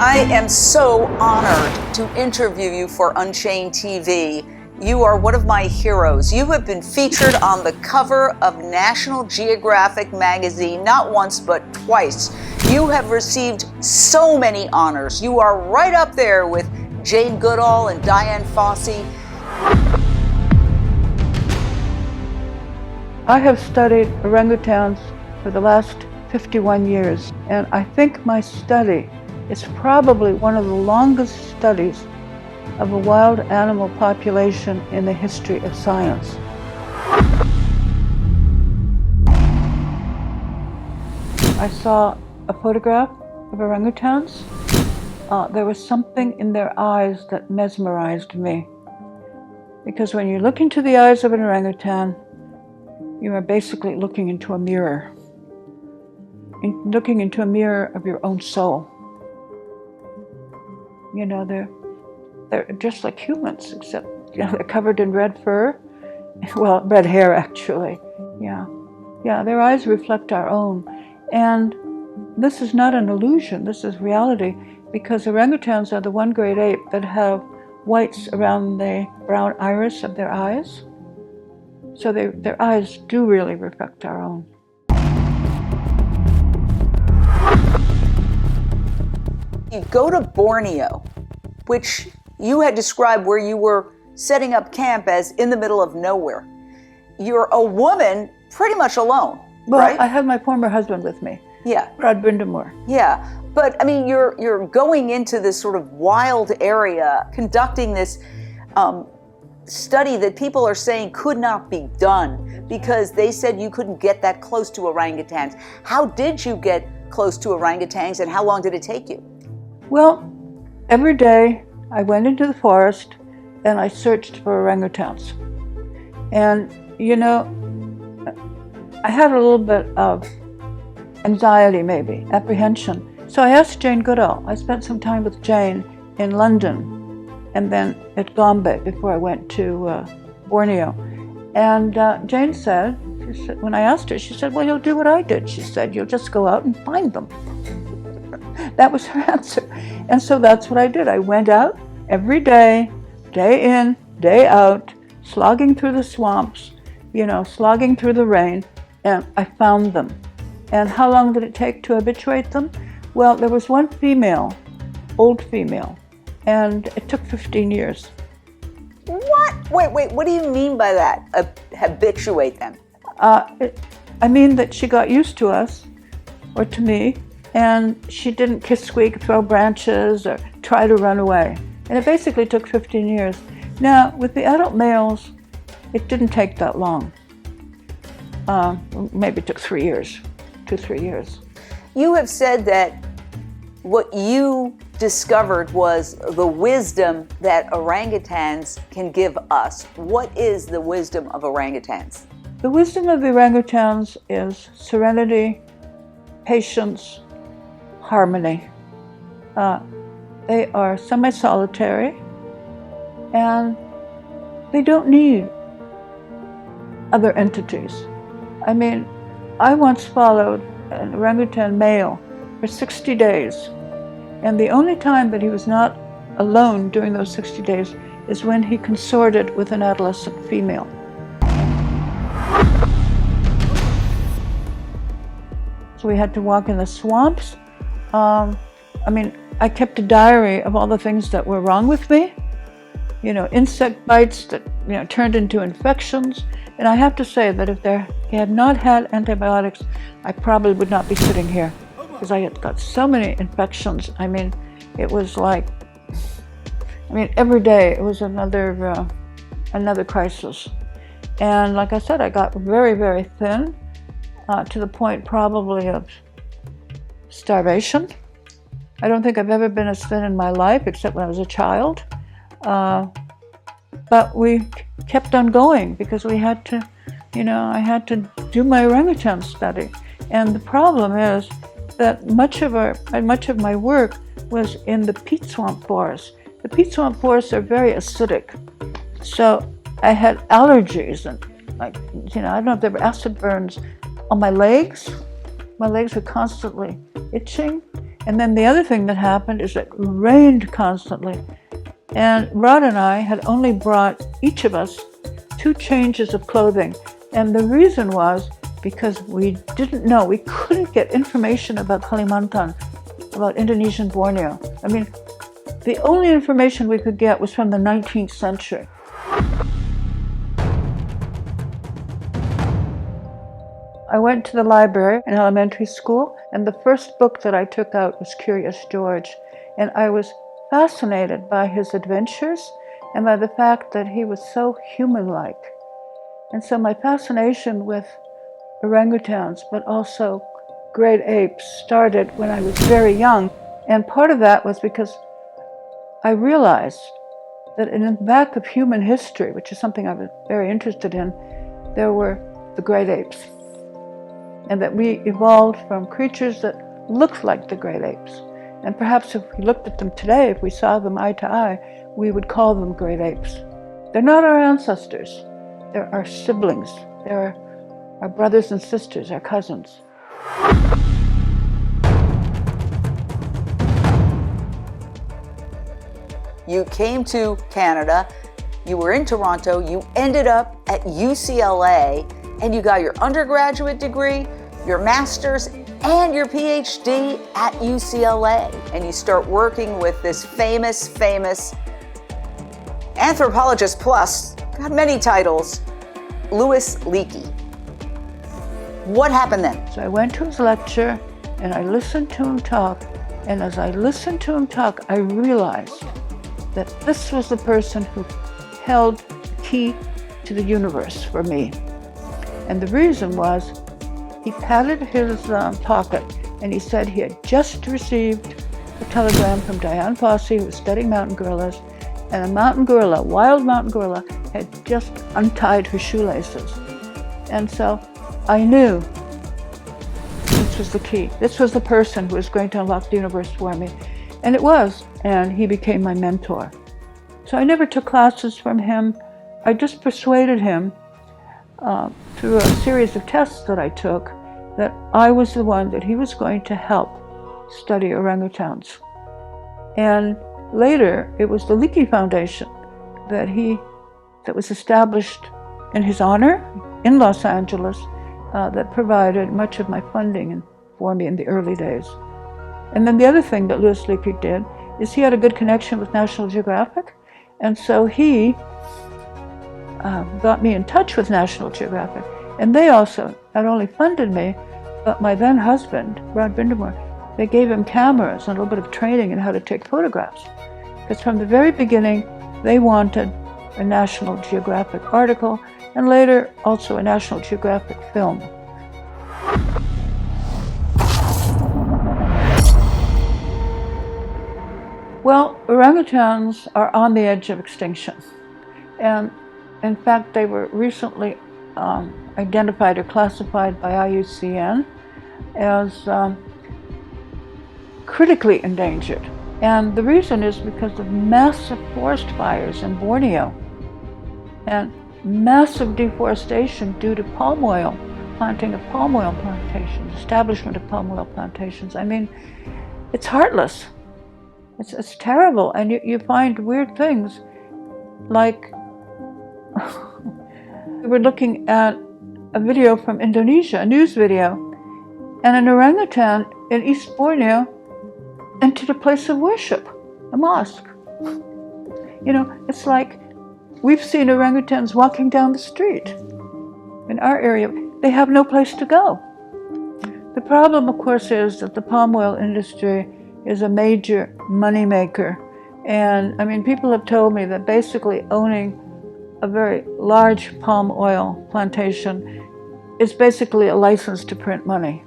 I am so honored to interview you for Unchained TV. You are one of my heroes. You have been featured on the cover of National Geographic magazine, not once, but twice. You have received so many honors. You are right up there with Jane Goodall and Dian Fossey. I have studied orangutans for the last 51 years, and I think my study is probably one of the longest studies of a wild animal population in the history of science. I saw a photograph of orangutans. There was something in their eyes that mesmerized me. Because when you look into the eyes of an orangutan, you are basically looking into a mirror. Looking into a mirror of your own soul. You know, they're just like humans, except they're covered in red fur. Well, red hair, actually. Yeah, their eyes reflect our own. And this is not an illusion, this is reality, because orangutans are the one great ape that have whites around the brown iris of their eyes. So their eyes do really reflect our own. You go to Borneo, which you had described where you were setting up camp as in the middle of nowhere. You're a woman pretty much alone, well, right? I had my former husband with me. Yeah. Rod Brindamore. Yeah, but I mean, you're going into this sort of wild area, conducting this study that people are saying could not be done because they said you couldn't get that close to orangutans. How did you get close to orangutans, and how long did it take you? Well, every day I went into the forest and I searched for orangutans. And, you know, I had a little bit of anxiety, maybe, apprehension. So I asked Jane Goodall. I spent some time with Jane in London and then at Gombe before I went to Borneo. And Jane said, when I asked her, she said, well, you'll do what I did. She said, you'll just go out and find them. That was her answer. And so that's what I did. I went out every day, day in, day out, slogging through the swamps, slogging through the rain, and I found them. And how long did it take to habituate them? Well, there was one female, old female, and it took 15 years. What? Wait, what do you mean by that, habituate them? I mean that she got used to us, or to me, and she didn't kiss, squeak, throw branches, or try to run away. And it basically took 15 years. Now, with the adult males, it didn't take that long. Maybe it took 3 years, 2-3 years. You have said that what you discovered was the wisdom that orangutans can give us. What is the wisdom of orangutans? The wisdom of the orangutans is serenity, patience, harmony. They are semi-solitary, and they don't need other entities. I mean, I once followed an orangutan male for 60 days, and the only time that he was not alone during those 60 days is when he consorted with an adolescent female. So we had to walk in the swamps. I kept a diary of all the things that were wrong with me. Insect bites that, turned into infections. And I have to say that if he had not had antibiotics, I probably would not be sitting here because I had got so many infections. It was like, every day it was another crisis. And like I said, I got very, very thin to the point probably of starvation. I don't think I've ever been as thin in my life except when I was a child. But we kept on going because we had to, I had to do my orangutan study. And the problem is that much of my work was in the peat swamp forests. The peat swamp forests are very acidic. So I had allergies and I don't know if there were acid burns on my legs. My legs were constantly itching. And then the other thing that happened is it rained constantly. And Rod and I had only brought, each of us, 2 changes of clothing. And the reason was because we didn't know, we couldn't get information about Kalimantan, about Indonesian Borneo. I mean, the only information we could get was from the 19th century. I went to the library in elementary school, and the first book that I took out was Curious George. And I was fascinated by his adventures and by the fact that he was so human-like. And so my fascination with orangutans, but also great apes, started when I was very young. And part of that was because I realized that in the back of human history, which is something I was very interested in, there were the great apes. And that we evolved from creatures that looked like the great apes. And perhaps if we looked at them today, if we saw them eye to eye, we would call them great apes. They're not our ancestors. They're our siblings. They're our brothers and sisters, our cousins. You came to Canada, you were in Toronto, you ended up at UCLA, and you got your undergraduate degree, your master's, and your PhD at UCLA. And you start working with this famous anthropologist plus, got many titles, Louis Leakey. What happened then? So I went to his lecture and I listened to him talk. And as I listened to him talk, I realized that this was the person who held the key to the universe for me. And the reason was, he patted his pocket and he said he had just received a telegram from Dian Fossey, who was studying mountain gorillas, and a mountain gorilla, wild mountain gorilla, had just untied her shoelaces. And so I knew this was the key. This was the person who was going to unlock the universe for me. And it was, and he became my mentor. So I never took classes from him. I just persuaded him through a series of tests that I took, that I was the one that he was going to help study orangutans. And later, it was the Leaky Foundation that was established in his honor in Los Angeles that provided much of my funding for me in the early days. And then the other thing that Louis Leakey did is he had a good connection with National Geographic, and so he got me in touch with National Geographic. And they also not only funded me, but my then husband, Rod Bindermore, they gave him cameras and a little bit of training in how to take photographs. Because from the very beginning, they wanted a National Geographic article, and later also a National Geographic film. Well, orangutans are on the edge of extinction. And in fact, they were recently identified or classified by IUCN as critically endangered. And the reason is because of massive forest fires in Borneo and massive deforestation due to palm oil, planting of palm oil plantations, establishment of palm oil plantations. I mean, it's heartless. It's terrible. And you find weird things like we were looking at a video from Indonesia, a news video, and an orangutan in East Borneo entered a place of worship, a mosque. You know, it's like we've seen orangutans walking down the street. In our area, they have no place to go. The problem, of course, is that the palm oil industry is a major moneymaker. And I mean, people have told me that basically owning a very large palm oil plantation is basically a license to print money.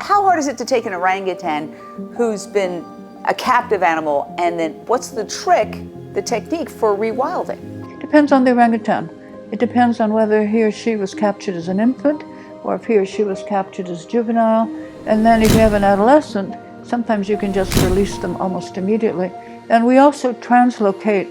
How hard is it to take an orangutan who's been a captive animal, and then what's the trick, the technique for rewilding? It depends on the orangutan. It depends on whether he or she was captured as an infant, or if he or she was captured as juvenile. And then if you have an adolescent, sometimes you can just release them almost immediately. And we also translocate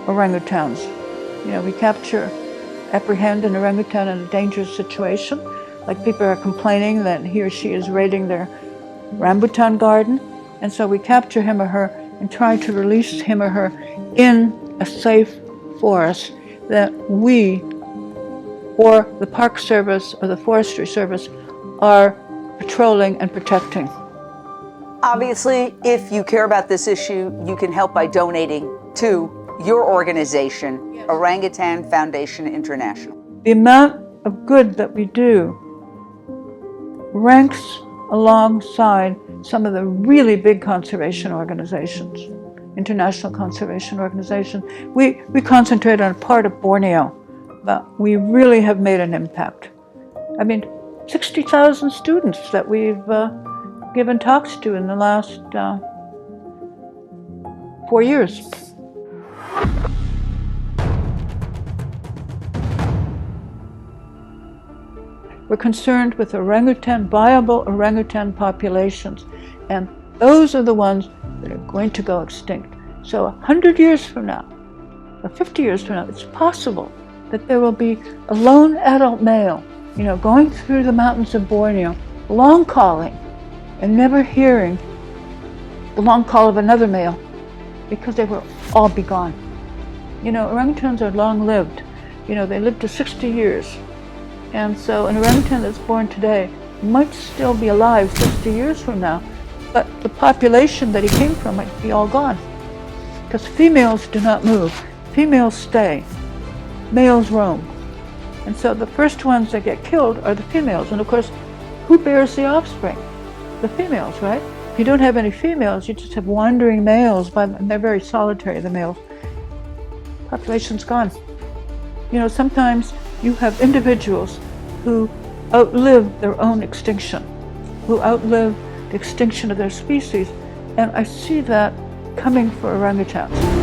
orangutans. You know, we capture apprehend an orangutan in a dangerous situation, like people are complaining that he or she is raiding their rambutan garden, and so we capture him or her and try to release him or her in a safe forest that we or the Park Service or the Forestry Service are patrolling and protecting. Obviously, if you care about this issue, you can help by donating to your organization, yes. Orangutan Foundation International. The amount of good that we do ranks alongside some of the really big conservation organizations, international conservation organizations. We concentrate on a part of Borneo, but we really have made an impact. I mean, 60,000 students that we've given talks to in the last 4 years. We're concerned with viable orangutan populations, and those are the ones that are going to go extinct. So 100 years from now, or 50 years from now, it's possible that there will be a lone adult male, going through the mountains of Borneo, long calling, and never hearing the long call of another male, because they will all be gone. Orangutans are long-lived. They live to 60 years. And so an orangutan that's born today might still be alive 60 years from now, but the population that he came from might be all gone. Because females do not move. Females stay. Males roam. And so the first ones that get killed are the females. And of course, who bears the offspring? The females, right? If you don't have any females, you just have wandering males, and they're very solitary, the males. Population's gone. Sometimes you have individuals who outlive their own extinction, who outlive the extinction of their species, and I see that coming for orangutans.